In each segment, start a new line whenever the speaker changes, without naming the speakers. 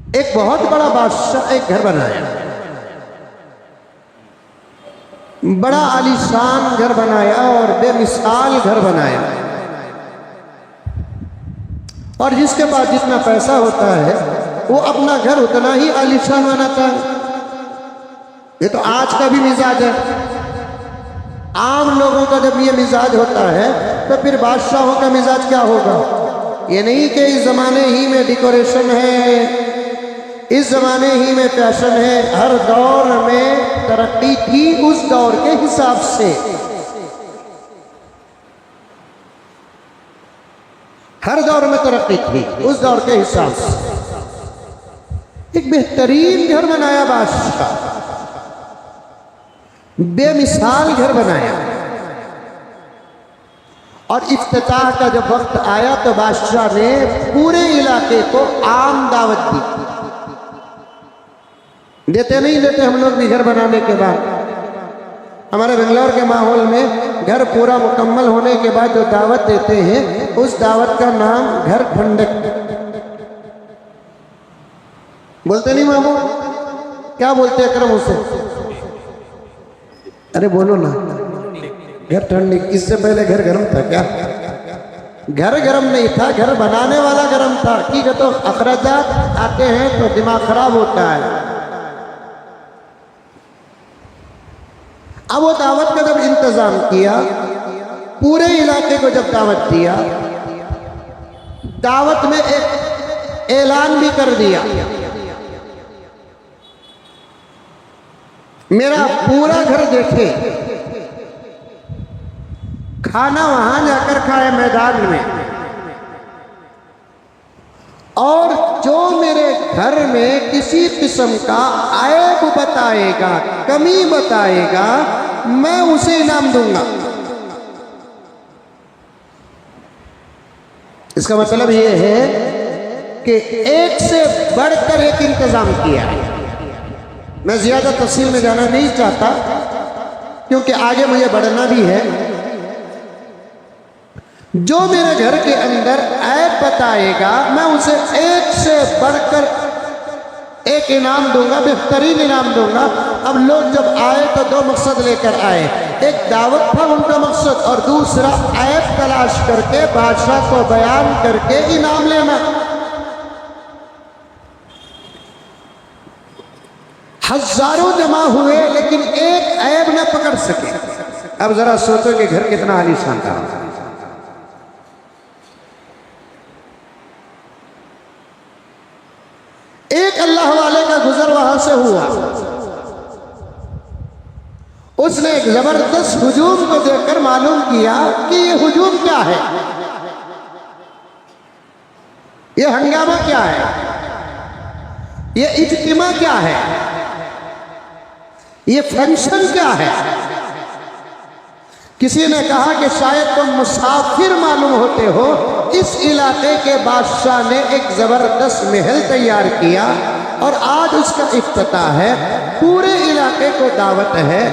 एक बहुत बड़ा बादशाह एक घर बनाया, बड़ा आलीशान घर बनाया और बेमिसाल घर बनाया। और जिसके पास जितना पैसा होता है वो अपना घर उतना ही आलीशान बनाता है। ये तो आज का भी मिजाज है। आम लोगों का जब ये मिजाज होता है तो फिर बादशाहों का मिजाज क्या होगा? ये नहीं कि इस जमाने ही में डेकोरेशन है, इस जमाने ही में फैशन है। हर दौर में तरक्की थी उस दौर के हिसाब से। हर दौर में तरक्की थी उस दौर के हिसाब से। एक बेहतरीन घर बनाया बादशाह, बेमिसाल घर बनाया। और इफ्तिताह का जब वक्त आया तो बादशाह ने पूरे इलाके को आम दावत दी। देते नहीं देते हम लोग भी घर बनाने के बाद। हमारे बेंगलोर के माहौल में घर पूरा मुकम्मल होने के बाद जो दावत देते हैं उस दावत का नाम घर ठंडक। बोलते नहीं मामू? क्या बोलते अकरम उसे? अरे बोलो ना। घर ठंडक। इससे पहले घर गर्म था क्या? घर गर्म नहीं था, घर बनाने वाला गर्म था। कि तो अखराजात आते हैं तो दिमाग खराब होता है। अब वो दावत का जब इंतजाम किया, पूरे इलाके को जब दावत दिया, दावत में एक ऐलान भी कर दिया, मेरा पूरा घर देखे, खाना वहां जाकर खाए मैदान में। और जो मेरे घर में किसी किस्म का ऐब बताएगा, कमी बताएगा, मैं उसे इनाम दूंगा। इसका मतलब यह है कि एक से बढ़कर एक इंतजाम किया है। मैं ज्यादा तफसील में जाना नहीं चाहता क्योंकि आगे मुझे बढ़ना भी है। जो मेरे घर के अंदर ऐब बताएगा मैं उसे एक से बढ़कर एक इनाम दूंगा, बेहतरीन इनाम दूंगा। अब लोग जब आए तो दो मकसद लेकर आए। एक दावत था उनका मकसद और दूसरा ऐब तलाश करके बादशाह को बयान करके इनाम लेना। हजारों जमा हुए लेकिन एक ऐब न पकड़ सके। अब जरा सोचो कि घर कितना आलीशान था। एक अल्लाह वाले का गुजर वहां से हुआ, उसने एक जबरदस्त हुजूम को देखकर मालूम किया कि ये हुजूम क्या है, ये हंगामा क्या है, ये इज्तिमा क्या है, ये फंक्शन क्या है। किसी ने कहा कि शायद तुम मुसाफिर मालूम होते हो। इस इलाके के बादशाह ने एक जबरदस्त महल तैयार किया और आज उसका इफ्तिताह है। पूरे इलाके को दावत है।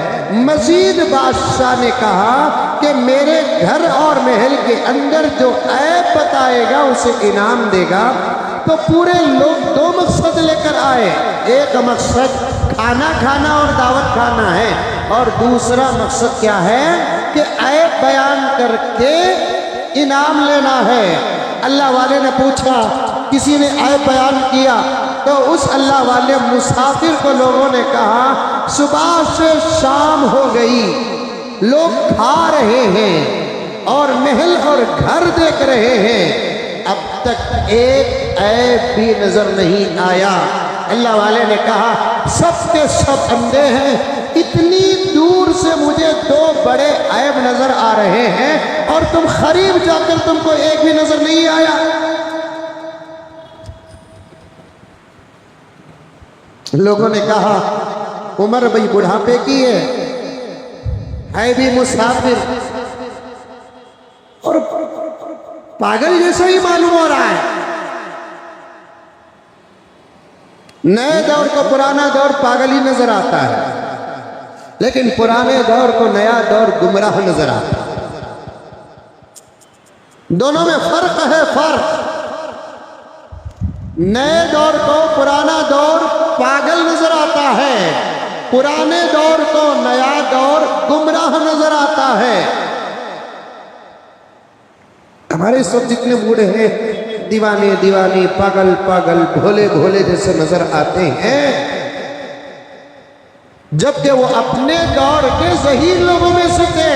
मजीद बादशाह ने कहा कि मेरे घर और महल के अंदर जो ऐब बताएगा उसे इनाम देगा। तो पूरे लोग दो मकसद लेकर आए। एक मकसद खाना खाना और दावत खाना है और दूसरा मकसद क्या है कि ऐब बयान करके इनाम लेना है। अल्लाह वाले ने पूछा, किसी ने ऐब बयान किया तो उस अल्लाह वाले मुसाफिर को लोगों ने कहा सुबह से शाम हो गई, लोग खा रहे हैं और महल और घर देख रहे हैं, अब तक एक ऐब भी नजर नहीं आया। अल्लाह वाले ने कहा सब के सब अंधे हैं, इतनी दूर से मुझे दो बड़े ऐब नजर आ रहे हैं और तुम करीब जाकर तुमको एक भी नजर नहीं आया। लोगों ने कहा उम्र भाई बुढ़ापे की है भी मुसाफिर और पागल जैसा ही मालूम हो रहा है। नए दौर को पुराना दौर पागल ही नजर आता है, लेकिन पुराने दौर को नया दौर गुमराह नजर आता है। दोनों में फर्क है, फर्क। नए दौर को पुराना दौर पागल नजर आता है, पुराने दौर को नया दौर गुमराह नजर आता है। हमारे सब जितने बूढ़े हैं दीवाने दीवाने पागल पागल भोले भोले जैसे नजर आते हैं, जबकि वो अपने दौर के ज़हीर लोगों में से थे।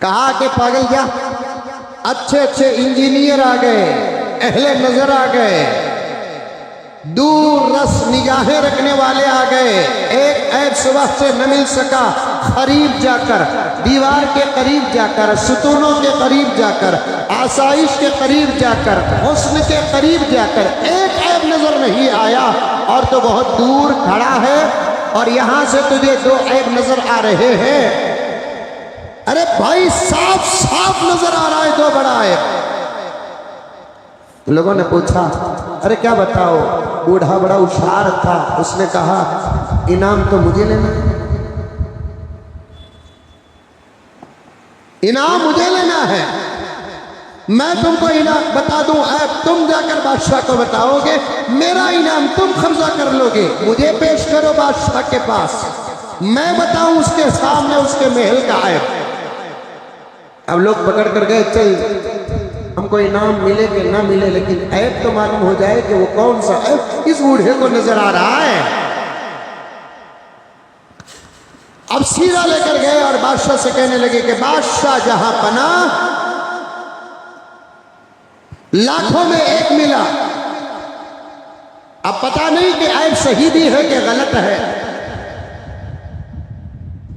कहा कि पागल क्या, अच्छे अच्छे इंजीनियर आ गए, अहले नजर आ गए, दूर रस निगाहें रखने वाले आ गए, एक ऐब सुबह से न मिल सका, करीब जाकर, दीवार के करीब जाकर, सुतूनों के करीब जाकर, आसाइश के करीब जाकर, हुस्न के करीब जाकर एक ऐब नजर नहीं आया, और तो बहुत दूर खड़ा है और यहां से तुझे दो ऐब नजर आ रहे हैं। अरे भाई साफ साफ नजर आ रहा है दो बड़ा ऐब। लोगों ने पूछा अरे क्या बताओ, बूढ़ा बड़ा होशियार था, उसने कहा इनाम तो मुझे लेना है, इनाम मुझे लेना है, मैं तुमको इनाम बता दूं ऐब तुम जाकर बादशाह को बताओगे, मेरा इनाम तुम कब्जा कर लोगे, मुझे पेश करो बादशाह के पास, मैं बताऊं उसके सामने उसके महल का ऐब। अब लोग पकड़ कर गए, चल हमको इनाम मिले कि ना मिले, लेकिन ऐब तो मालूम हो जाए कि वो कौन सा ऐब इस बूढ़े को नजर आ रहा है। अब सीरा लेकर गए और बादशाह से कहने लगे कि बादशाह जहां पना लाखों में एक मिला, अब पता नहीं कि ऐब सही भी है कि गलत है।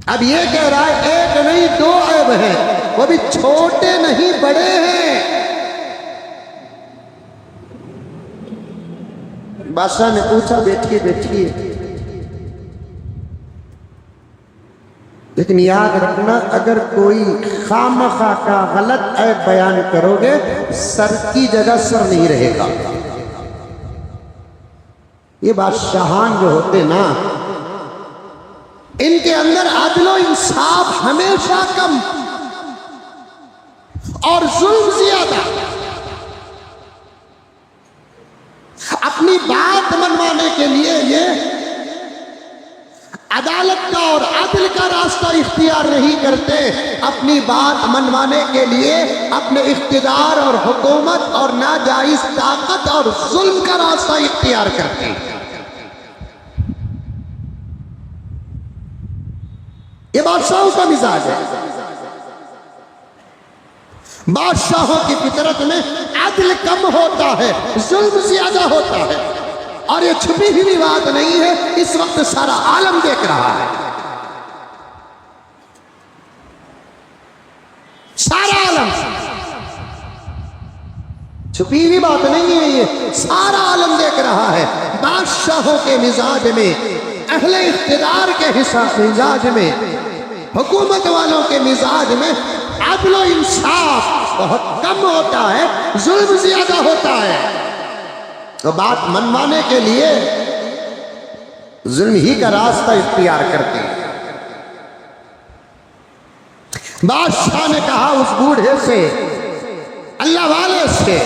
अब ये कह रहा है एक नहीं दो ऐब है, वो भी छोटे नहीं बड़े हैं। बादशाह ने पूछा बैठिए बैठिए, लेकिन याद रखना अगर कोई खामखा का गलत ऐब बयान करोगे सर की जगह सर नहीं रहेगा। ये बादशाहान जो होते ना, इनके अंदर अदलो इंसाफ हमेशा कम और जुल्म ज्यादा। अपनी बात मनवाने के लिए ये अदालत का और अदल का रास्ता इख्तियार नहीं करते, अपनी बात मनवाने के लिए अपने इख्तिदार और हुकूमत और नाजायज ताकत और जुल्म का रास्ता इख्तियार करते। ये बादशाहों का मिजाज है। बादशाहों की फितरत में अदल कम होता है, जुल्म ज्यादा होता है, और ये छुपी हुई बात नहीं है, इस वक्त सारा आलम देख रहा है, सारा आलम, छुपी हुई बात नहीं है, ये सारा आलम देख रहा है। बादशाहों के मिजाज में, अहले इख्तिदार के मिजाज में, हुकूमत वालों के मिजाज में अदलो इंसाफ बहुत कम होता है, जुल्म ज्यादा होता है। तो बात मनवाने के लिए जुल्म ही का रास्ता इख्तियार करते हैं। बादशाह ने कहा उस बूढ़े से, अल्लाह वाले से,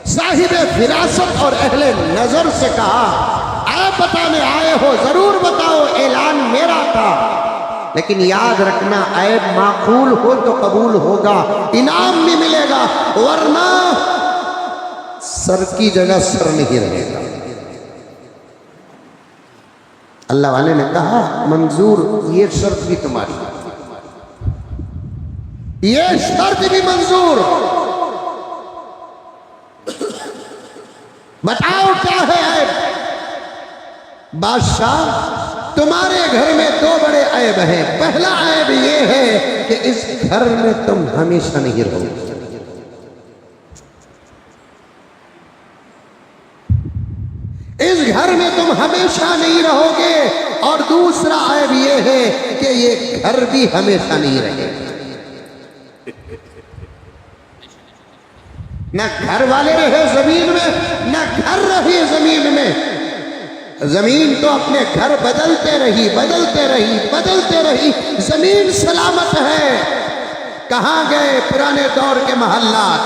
साहिब फिरासत और अहले नजर से कहा आप बताने आए हो जरूर बताओ, ऐलान मेरा था, लेकिन याद रखना ऐब माकूल हो तो कबूल होगा, इनाम भी मिलेगा, वरना सर की जगह सर नहीं रहेगा। अल्लाह वाले ने कहा मंजूर, ये शर्त भी तुम्हारी, ये शर्त भी मंजूर, बताओ क्या है ऐब। बादशाह तुम्हारे घर में दो बड़े ऐब हैं, पहला ऐब ये है कि इस घर में तुम हमेशा नहीं रहोगे, इस घर में तुम हमेशा नहीं रहोगे, और दूसरा ऐब ये है कि ये घर भी हमेशा नहीं रहेगा। न घर वाले रहे जमीन में, न घर रहे जमीन में, जमीन तो अपने घर बदलते रही बदलते रही बदलते रही, जमीन सलामत है, कहाँ गए पुराने दौर के महल्लात,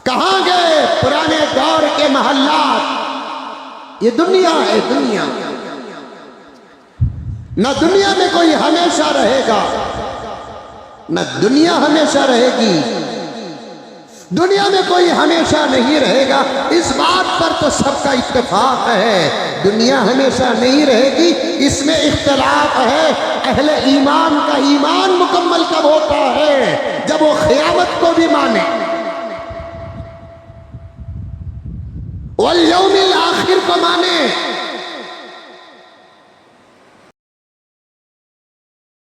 कहाँ गए पुराने दौर के महल्लात। ये दुनिया है, दुनिया। न दुनिया में कोई हमेशा रहेगा, न दुनिया हमेशा रहेगी। दुनिया में कोई हमेशा नहीं रहेगा, इस बात पर तो सबका इत्तेफाक है। दुनिया हमेशा नहीं रहेगी, इसमें इख्तिलाफ है। अहले ईमान का ईमान मुकम्मल कब होता है? जब वो क़यामत को भी माने, वल यौमिल आखिर को माने,